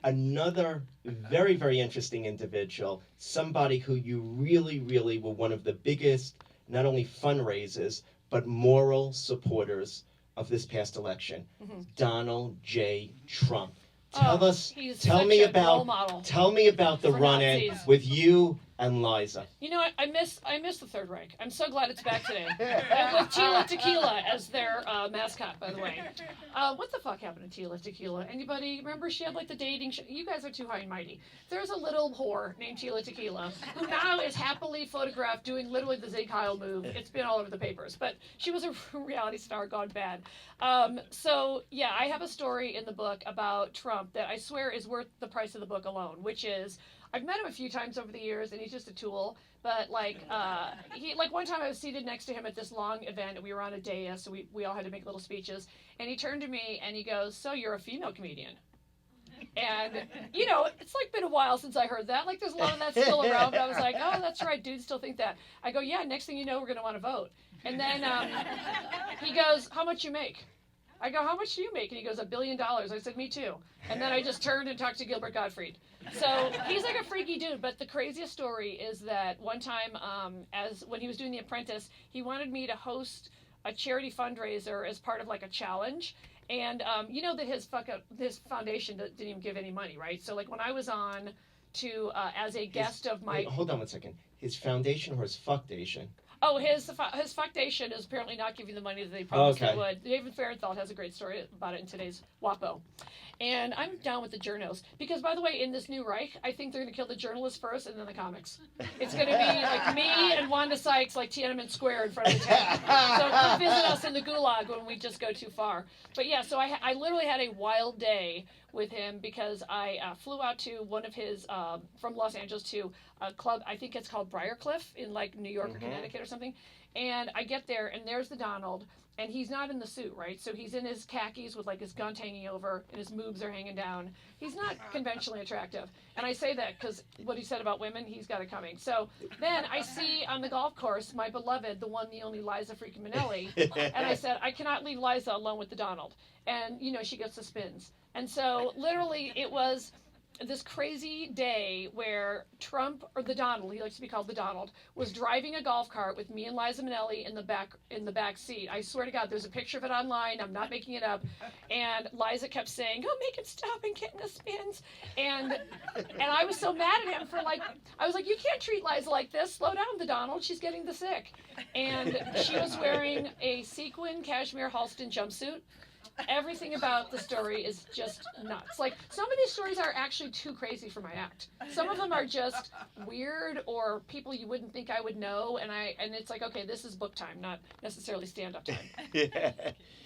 another very, very interesting individual, somebody who you really, really were one of the biggest, not only fundraisers, but moral supporters of this past election, Donald J. Trump. Tell me about the run-in with you and Liza. You know, I miss the Third Reich. I'm so glad it's back today. With Tila Tequila as their mascot, by the way. What the fuck happened to Tila Tequila? Anybody remember? She had like the dating show. You guys are too high and mighty. There's a little whore named Tila Tequila who now is happily photographed doing literally the Zig Heil move. It's been all over the papers, but she was a reality star gone bad. So yeah, I have a story in the book about Trump that I swear is worth the price of the book alone, which is I've met him a few times over the years, and he's just a tool. But one time I was seated next to him at this long event, and we were on a dais, so we all had to make little speeches. And he turned to me and he goes, "So you're a female comedian?" And it's like been a while since I heard that. Like there's a lot of that still around. But I was like, "Oh, that's right, dudes still think that." I go, "Yeah." Next thing you know, we're gonna want to vote. And then he goes, "How much you make?" I go, "How much do you make?" And he goes, $1 billion. I said, "Me too." And then I just turned and talked to Gilbert Gottfried. So he's like a freaky dude. But the craziest story is that one time, when he was doing The Apprentice, he wanted me to host a charity fundraiser as part of like a challenge. And you know that his foundation didn't even give any money, right? So like when I was on to as a guest of my... Wait, hold on one second. His foundation or his fuckdation? Oh, his foundation is apparently not giving the money that they promised it would. David Fahrenthold has a great story about it in today's WAPO. And I'm down with the journos. Because, by the way, in this new Reich, I think they're going to kill the journalists first and then the comics. It's going to be like me and Wanda Sykes, like Tiananmen Square in front of the tank. So come visit us in the gulag when we just go too far. But yeah, so I literally had a wild day with him because I flew out to one of his, from Los Angeles to a club, I think it's called Briarcliff in like New York or Connecticut or something. And I get there and there's the Donald. And he's not in the suit, right? So he's in his khakis with like his gun hanging over and his moobs are hanging down. He's not conventionally attractive. And I say that because what he said about women, he's got it coming. So then I see on the golf course my beloved, the one, the only Liza freaking Minnelli. And I said, I cannot leave Liza alone with the Donald. And, she gets the spins. And so literally it was this crazy day where Trump, or the Donald, he likes to be called the Donald, was driving a golf cart with me and Liza Minnelli in the back seat. I swear to God, there's a picture of it online. I'm not making it up. And Liza kept saying, "Oh, make him stop and get in the spins." And I was so mad at him I was like, "You can't treat Liza like this. Slow down, the Donald. She's getting the sick." And she was wearing a sequin cashmere Halston jumpsuit. Everything about the story is just nuts. Like, some of these stories are actually too crazy for my act. Some of them are just weird or people you wouldn't think I would know, and it's like, okay, this is book time, not necessarily stand-up time. Yeah.